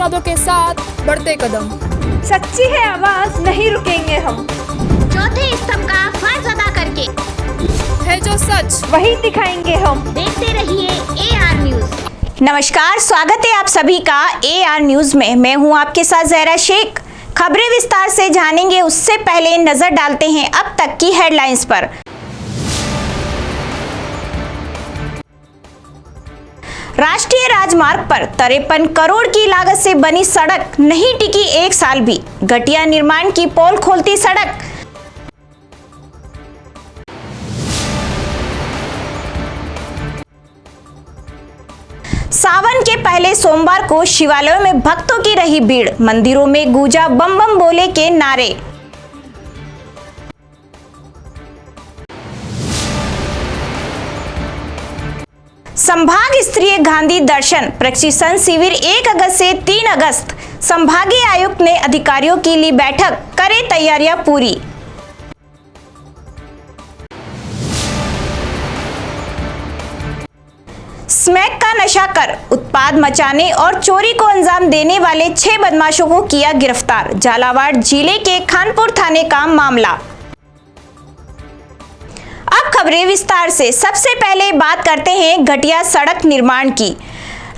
इरादों के साथ बढ़ते कदम। सच्ची है आवाज, नहीं रुकेंगे हम। चौथे स्तंभ का फर्ज अदा करके है जो सच वही दिखाएंगे हम। देखते रहिए AR न्यूज। नमस्कार, स्वागत है आप सभी का AR न्यूज में। मैं हूं आपके साथ ज़हरा शेख। खबरें विस्तार से जानेंगे, उससे पहले नजर डालते हैं अब तक की हेडलाइंस पर। राष्ट्रीय राजमार्ग पर 53 करोड़ की लागत से बनी सड़क नहीं टिकी एक साल भी। घटिया निर्माण की पोल खोलती सड़क। सावन के पहले सोमवार को शिवालयों में भक्तों की रही भीड़। मंदिरों में गूंजा बम बम बोले के नारे। संभाग स्तरीय गांधी दर्शन प्रशिक्षण शिविर 1 अगस्त से 3 अगस्त। संभागीय आयुक्त ने अधिकारियों की ली बैठक, करे तैयारियां पूरी। स्मैक का नशा कर उत्पाद मचाने और चोरी को अंजाम देने वाले 6 बदमाशों को किया गिरफ्तार। झालावाड़ जिले के खानपुर थाने का मामला। अब खबरें विस्तार से। सबसे पहले बात करते हैं घटिया सड़क निर्माण की।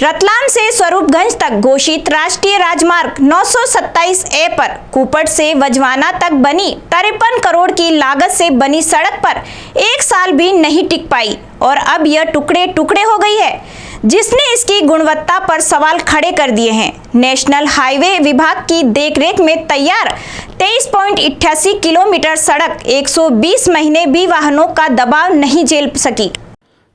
रतलाम से स्वरूपगंज तक घोषित राष्ट्रीय राजमार्ग 927A पर कुपट से वजवाना तक बनी 53 करोड़ की लागत से बनी सड़क पर 1 साल भी नहीं टिक पाई और अब यह टुकड़े टुकड़े हो गई है, जिसने इसकी गुणवत्ता पर सवाल खड़े कर दिए हैं। नेशनल हाईवे विभाग की देखरेख में तैयार 23.88 किलोमीटर सड़क 120 महीने भी वाहनों का दबाव नहीं झेल सकी।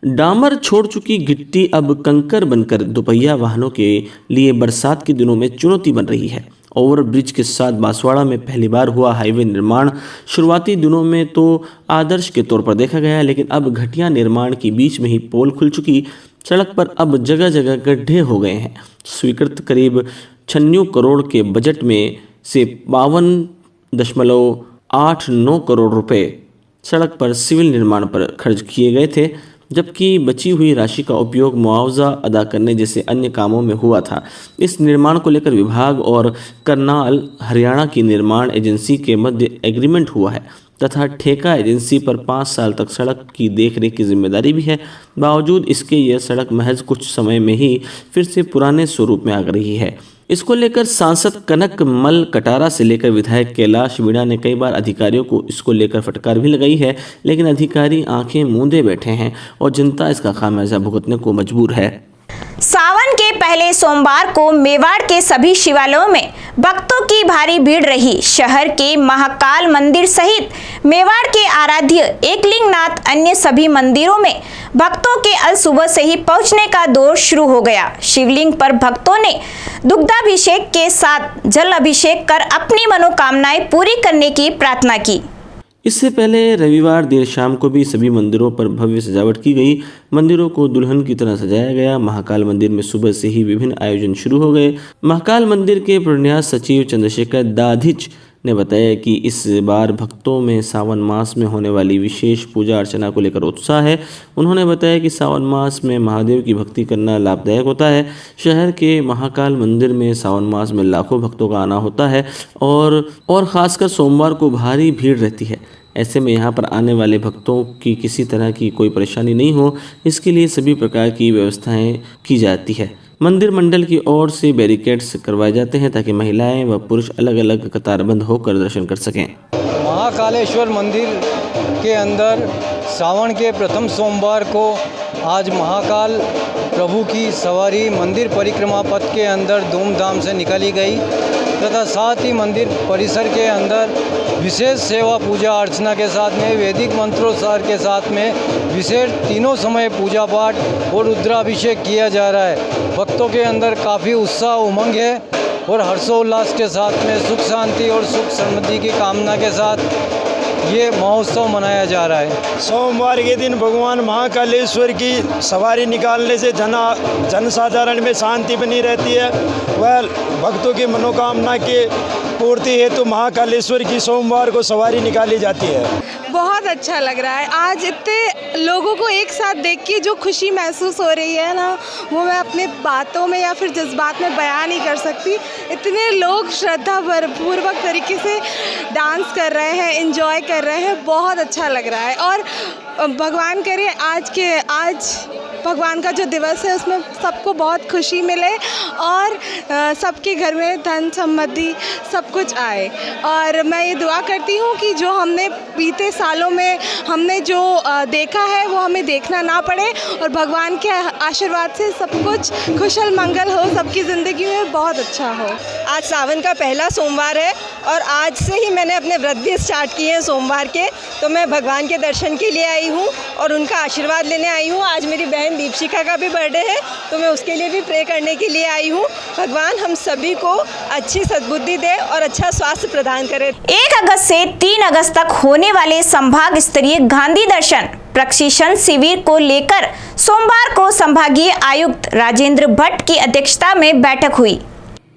डामर छोड़ चुकी गिट्टी अब कंकर बनकर दोपहिया वाहनों के लिए बरसात के दिनों में चुनौती बन रही है। ओवरब्रिज के साथ बांसवाड़ा में पहली बार हुआ हाईवे निर्माण शुरुआती दिनों में तो आदर्श के तौर पर देखा गया, लेकिन अब घटिया निर्माण के बीच में ही पोल खुल चुकी सड़क पर अब जगह जगह गड्ढे हो गए हैं। स्वीकृत करीब 96 करोड़ के बजट में से 52.89 करोड़ रुपए सड़क पर सिविल निर्माण पर खर्च किए गए थे, जबकि बची हुई राशि का उपयोग मुआवजा अदा करने जैसे अन्य कामों में हुआ था। इस निर्माण को लेकर विभाग और करनाल हरियाणा की निर्माण एजेंसी के मध्य एग्रीमेंट हुआ है तथा ठेका एजेंसी पर 5 साल तक सड़क की देखरेख की जिम्मेदारी भी है। बावजूद इसके यह सड़क महज कुछ समय में ही फिर से पुराने स्वरूप में आ रही है। इसको लेकर सांसद कनक मल कटारा से लेकर विधायक कैलाश मीणा ने कई बार अधिकारियों को इसको लेकर फटकार भी लगाई है, लेकिन अधिकारी आंखें मूंदे बैठे हैं और जनता इसका खामियाजा भुगतने को मजबूर है। सावन के पहले सोमवार को मेवाड़ के सभी शिवालयों में भक्तों की भारी भीड़ रही। शहर के महाकाल मंदिर सहित मेवाड़ के आराध्य एकलिंगनाथ अन्य सभी मंदिरों में भक्तों के अल सुबह से ही पहुंचने का दौर शुरू हो गया। शिवलिंग पर भक्तों ने दुग्धाभिषेक के साथ जल अभिषेक कर अपनी मनोकामनाएं पूरी करने की प्रार्थना की। इससे पहले रविवार देर शाम को भी सभी मंदिरों पर भव्य सजावट की गई। मंदिरों को दुल्हन की तरह सजाया गया। महाकाल मंदिर में सुबह से ही विभिन्न आयोजन शुरू हो गए। महाकाल मंदिर के प्रन्यास सचिव चंद्रशेखर दाधिच ने बताया कि इस बार भक्तों में सावन मास में होने वाली विशेष पूजा अर्चना को लेकर उत्साह है। उन्होंने बताया कि सावन मास में महादेव की भक्ति करना लाभदायक होता है। शहर के महाकाल मंदिर में सावन मास में लाखों भक्तों का आना होता है और खासकर सोमवार को भारी भीड़ रहती है। ऐसे में यहाँ पर आने वाले भक्तों की किसी तरह की कोई परेशानी नहीं हो, इसके लिए सभी प्रकार की व्यवस्थाएं की जाती है। मंदिर मंडल की ओर से बैरिकेड्स करवाए जाते हैं ताकि महिलाएं व पुरुष अलग अलग कतारबंद होकर दर्शन कर सकें। महाकालेश्वर मंदिर के अंदर सावन के प्रथम सोमवार को आज महाकाल प्रभु की सवारी मंदिर परिक्रमा पथ के अंदर धूमधाम से निकाली गई तथा साथ ही मंदिर परिसर के अंदर विशेष सेवा पूजा अर्चना के साथ में वैदिक मंत्रोच्चार के साथ में विशेष तीनों समय पूजा पाठ और रुद्राभिषेक किया जा रहा है। भक्तों के अंदर काफ़ी उत्साह उमंग है और हर्षोल्लास के साथ में सुख शांति और सुख समृद्धि की कामना के साथ ये महोत्सव मनाया जा रहा है। सोमवार के दिन भगवान महाकालेश्वर की सवारी निकालने से जनसाधारण में शांति बनी रहती है। वह भक्तों की मनोकामना के पूर्ति हेतु महाकालेश्वर की सोमवार को सवारी निकाली जाती है। बहुत अच्छा लग रहा है। आज इतने लोगों को एक साथ देख के जो खुशी महसूस हो रही है ना, वो मैं अपने बातों में या फिर जज्बात में बयान नहीं कर सकती। इतने लोग श्रद्धा पूर्वक तरीके से डांस कर रहे हैं, एंजॉय कर रहे हैं, बहुत अच्छा लग रहा है। और भगवान करे आज भगवान का जो दिवस है उसमें सबको बहुत खुशी मिले और सबके घर में धन समृद्धि सब कुछ आए। और मैं ये दुआ करती हूँ कि जो हमने बीते सालों में हमने जो देखा है वो हमें देखना ना पड़े और भगवान के आशीर्वाद से सब कुछ कुशल मंगल हो, सबकी ज़िंदगी में बहुत अच्छा हो। आज सावन का पहला सोमवार है और आज से ही मैंने अपने व्रत भी स्टार्ट किए हैं सोमवार के। तो मैं भगवान के दर्शन के लिए आई हूँ और उनका आशीर्वाद लेने आई हूँ। आज मेरी बहन दीपशिका का भी बर्थडे है तो मैं उसके लिए भी प्रे करने के लिए आई हूँ। भगवान हम सभी को अच्छी सद्बुद्धि दे और अच्छा स्वास्थ्य प्रदान करे। 1 अगस्त से 3 अगस्त तक होने वाले संभाग स्तरीय गांधी दर्शन प्रशिक्षण शिविर को लेकर सोमवार को संभागीय आयुक्त राजेंद्र भट्ट की अध्यक्षता में बैठक हुई।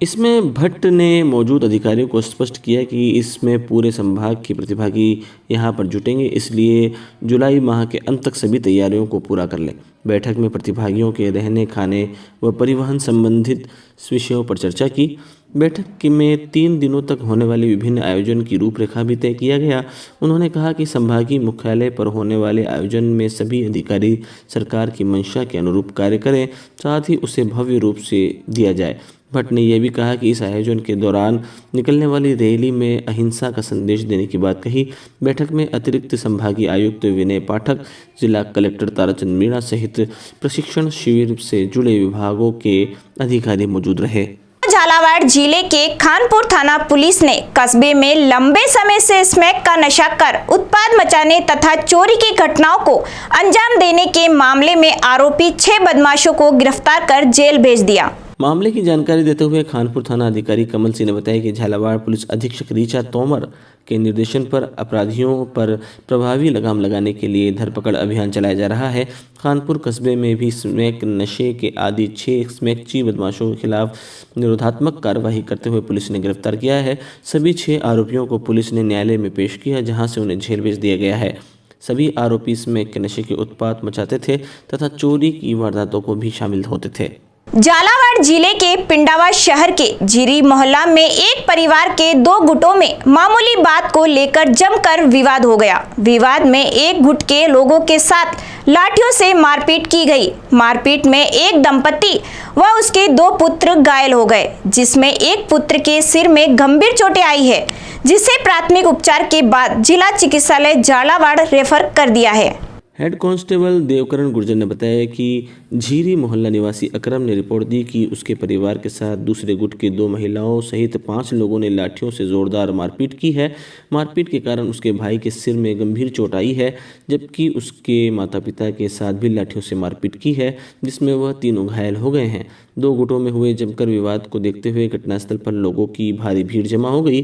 इसमें भट्ट ने मौजूद अधिकारियों को स्पष्ट किया कि इसमें पूरे संभाग के प्रतिभागी यहां पर जुटेंगे, इसलिए जुलाई माह के अंत तक सभी तैयारियों को पूरा कर लें। बैठक में प्रतिभागियों के रहने, खाने व परिवहन संबंधित विषयों पर चर्चा की। बैठक में 3 दिनों तक होने वाले विभिन्न आयोजन की रूपरेखा भी तय किया गया। उन्होंने कहा कि संभागीय मुख्यालय पर होने वाले आयोजन में सभी अधिकारी सरकार की मंशा के अनुरूप कार्य करें, साथ ही उसे भव्य रूप से दिया जाए। भट्ट ने यह भी कहा कि इस आयोजन के दौरान निकलने वाली रैली में अहिंसा का संदेश देने की बात कही। बैठक में अतिरिक्त संभागीय आयुक्त विनय पाठक, जिला कलेक्टर ताराचंद मीणा सहित प्रशिक्षण शिविर से जुड़े विभागों के अधिकारी मौजूद रहे। झालावाड़ जिले के खानपुर थाना पुलिस ने कस्बे में लंबे समय से स्मैक का नशा कर उत्पाद मचाने तथा चोरी की घटनाओं को अंजाम देने के मामले में आरोपी 6 बदमाशों को गिरफ्तार कर जेल भेज दिया। मामले की जानकारी देते हुए खानपुर थाना अधिकारी कमल सिंह ने बताया कि झालावाड़ पुलिस अधीक्षक ऋचा तोमर के निर्देशन पर अपराधियों पर प्रभावी लगाम लगाने के लिए धरपकड़ अभियान चलाया जा रहा है। खानपुर कस्बे में भी स्मैक नशे के आदि 6 स्मैकची बदमाशों के खिलाफ निरोधात्मक कार्रवाई करते हुए पुलिस ने गिरफ्तार किया है। सभी 6 आरोपियों को पुलिस ने न्यायालय में पेश किया, जहां से उन्हें जेल भेज दिया गया है। सभी आरोपी स्मैक के नशे के उत्पाद मचाते थे तथा चोरी की वारदातों को भी शामिल होते थे। झालावाड़ जिले के पिंडावा शहर के जीरी मोहल्ला में एक परिवार के 2 गुटों में मामूली बात को लेकर जमकर विवाद हो गया। विवाद में एक गुट के लोगों के साथ लाठियों से मारपीट की गई। मारपीट में एक दंपति व उसके 2 पुत्र घायल हो गए, जिसमें एक पुत्र के सिर में गंभीर चोटें आई है, जिसे प्राथमिक उपचार के बाद जिला चिकित्सालय झालावाड़ रेफर कर दिया है। हेड कांस्टेबल देवकरण गुर्जर ने बताया कि झीरी मोहल्ला निवासी अकरम ने रिपोर्ट दी कि उसके परिवार के साथ दूसरे गुट के 2 महिलाओं सहित 5 लोगों ने लाठियों से जोरदार मारपीट की है। मारपीट के कारण उसके भाई के सिर में गंभीर चोट आई है, जबकि उसके माता पिता के साथ भी लाठियों से मारपीट की है, जिसमें वह तीनों घायल हो गए हैं। 2 गुटों में हुए जमकर विवाद को देखते हुए घटनास्थल पर लोगों की भारी भीड़ जमा हो गई।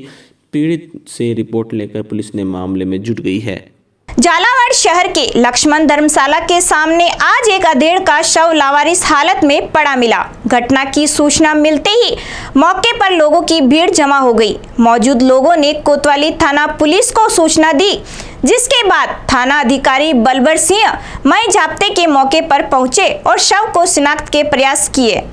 पीड़ित से रिपोर्ट लेकर पुलिस ने मामले में जुट गई है। झालावाड़ शहर के लक्ष्मण धर्मशाला के सामने आज एक अधेड़ का शव लावारिस हालत में पड़ा मिला। घटना की सूचना मिलते ही मौके पर लोगों की भीड़ जमा हो गई। मौजूद लोगों ने कोतवाली थाना पुलिस को सूचना दी, जिसके बाद थाना अधिकारी बलबर सिंह मई झापते के मौके पर पहुंचे और शव को शिनाख्त के प्रयास किए।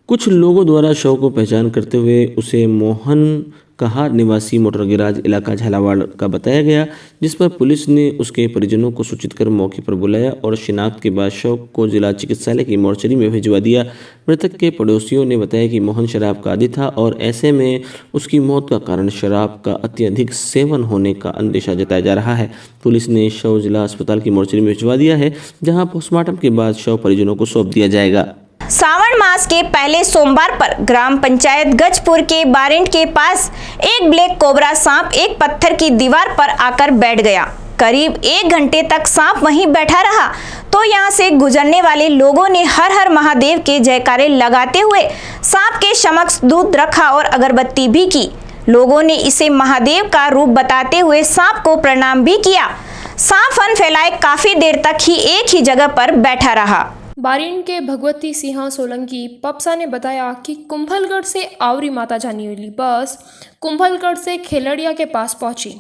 कुछ लोगों द्वारा शव को पहचान करते हुए उसे मोहन कहार निवासी मोटर गैराज इलाका झालावाड़ का बताया गया, जिस पर पुलिस ने उसके परिजनों को सूचित कर मौके पर बुलाया और शिनाख्त के बाद शव को जिला चिकित्सालय की मोर्चरी में भिजवा दिया। मृतक के पड़ोसियों ने बताया कि मोहन शराब का आदी था और ऐसे में उसकी मौत का कारण शराब का अत्यधिक सेवन होने का अंदेशा जताया जा रहा है। पुलिस ने शव जिला अस्पताल की मोर्चरी में भिजवा दिया है, जहाँ पोस्टमार्टम के बाद शव परिजनों को सौंप दिया जाएगा। सावन मास के पहले सोमवार पर ग्राम पंचायत गजपुर के बारिंड के पास एक ब्लैक कोबरा सांप एक पत्थर की दीवार पर आकर बैठ गया। करीब 1 घंटे तक सांप वहीं बैठा रहा तो यहां से गुजरने वाले लोगों ने हर हर महादेव के जयकारे लगाते हुए सांप के समक्ष दूध रखा और अगरबत्ती भी की। लोगों ने इसे महादेव का रूप बताते हुए सांप को प्रणाम भी किया। सांप फन फैलाए काफी देर तक ही एक ही जगह पर बैठा रहा। बारिंड के भगवती सिंह सोलंकी पपसा ने बताया कि कुंभलगढ़ से आवरी माता जाने वाली बस कुंभलगढ़ से खेलड़िया के पास पहुंची।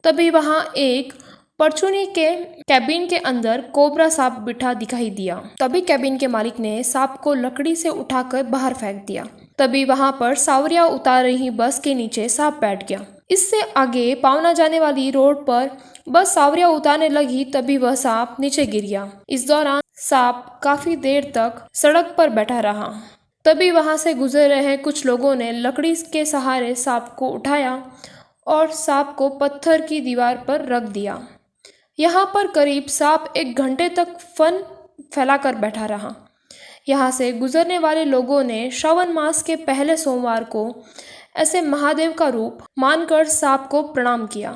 तभी वहां एक परचूनी के कैबिन के अंदर कोबरा सांप बिठा दिखाई दिया। तभी कैबिन के मालिक ने सांप को लकड़ी से उठाकर बाहर फेंक दिया। तभी वहां पर सावरिया उतार रही बस के नीचे सांप बैठ गया। इससे आगे पावना जाने वाली रोड पर बस सावरिया उतारने लगी, तभी वह सांप नीचे गिर गया। इस दौरान सांप काफी देर तक सड़क पर बैठा रहा। तभी वहां से गुजर रहे कुछ लोगों ने लकड़ी के सहारे सांप को उठाया और सांप को पत्थर की दीवार पर रख दिया। यहाँ पर करीब सांप 1 घंटे तक फन फैलाकर बैठा रहा। यहाँ से गुजरने वाले लोगों ने श्रावण मास के पहले सोमवार को ऐसे महादेव का रूप मानकर सांप को प्रणाम किया।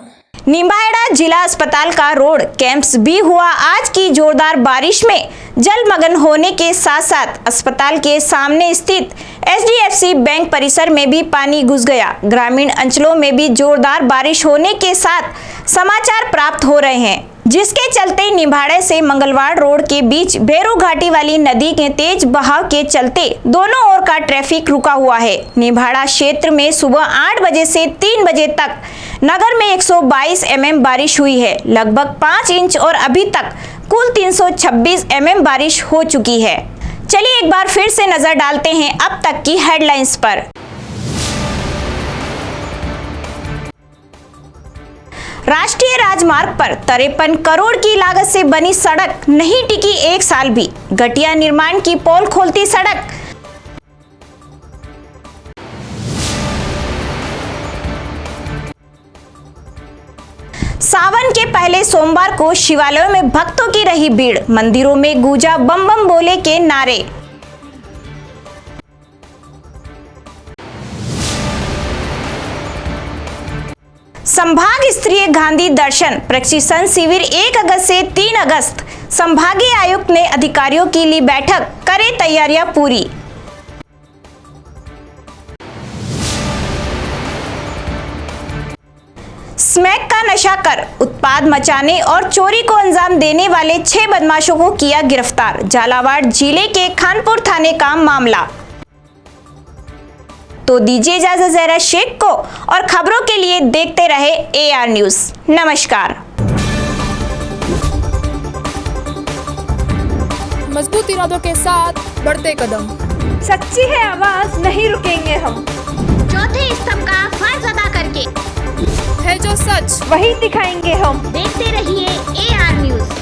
निम्बाहेड़ा जिला अस्पताल का रोड कैंप्स भी हुआ। आज की जोरदार बारिश में जलमग्न होने के साथ साथ अस्पताल के सामने स्थित HDFC बैंक परिसर में भी पानी घुस गया। ग्रामीण अंचलों में भी जोरदार बारिश होने के साथ समाचार प्राप्त हो रहे हैं, जिसके चलते निम्बाहेड़ा से मंगलवार रोड के बीच भैरू घाटी वाली नदी के तेज बहाव के चलते दोनों ओर का ट्रैफिक रुका हुआ है। निम्बाहेड़ा क्षेत्र में सुबह 8 बजे से 3 बजे तक नगर में 122 mm बारिश हुई है, लगभग 5 इंच, और अभी तक कुल 326 mm बारिश हो चुकी है। चलिए एक बार फिर से नजर डालते हैं अब तक की हेडलाइंस पर। राष्ट्रीय राजमार्ग पर 53 करोड़ की लागत से बनी सड़क नहीं टिकी 1 साल भी। घटिया निर्माण की पोल खोलती सड़क। सावन के पहले सोमवार को शिवालयों में भक्तों की रही भीड़। मंदिरों में गूंजा बम बम बोले के नारे। संभाग स्तरीय गांधी दर्शन प्रशिक्षण शिविर 1 अगस्त से 3 अगस्त। संभागीय आयुक्त ने अधिकारियों की ली बैठक, करे तैयारियां पूरी। स्मैक का नशा कर उत्पाद मचाने और चोरी को अंजाम देने वाले 6 बदमाशों को किया गिरफ्तार। झालावाड़ जिले के खानपुर थाने का मामला। तो दीजिए इजाजत ज़हरा शेख को, और खबरों के लिए देखते रहे AR न्यूज़। नमस्कार। मजबूत इरादों के साथ बढ़ते कदम। सच्ची है आवाज, नहीं रुकेंगे हम। चौथे स्तंभ का फर्ज अदा करके है जो सच वही दिखाएंगे हम। देखते रहिए AR न्यूज़।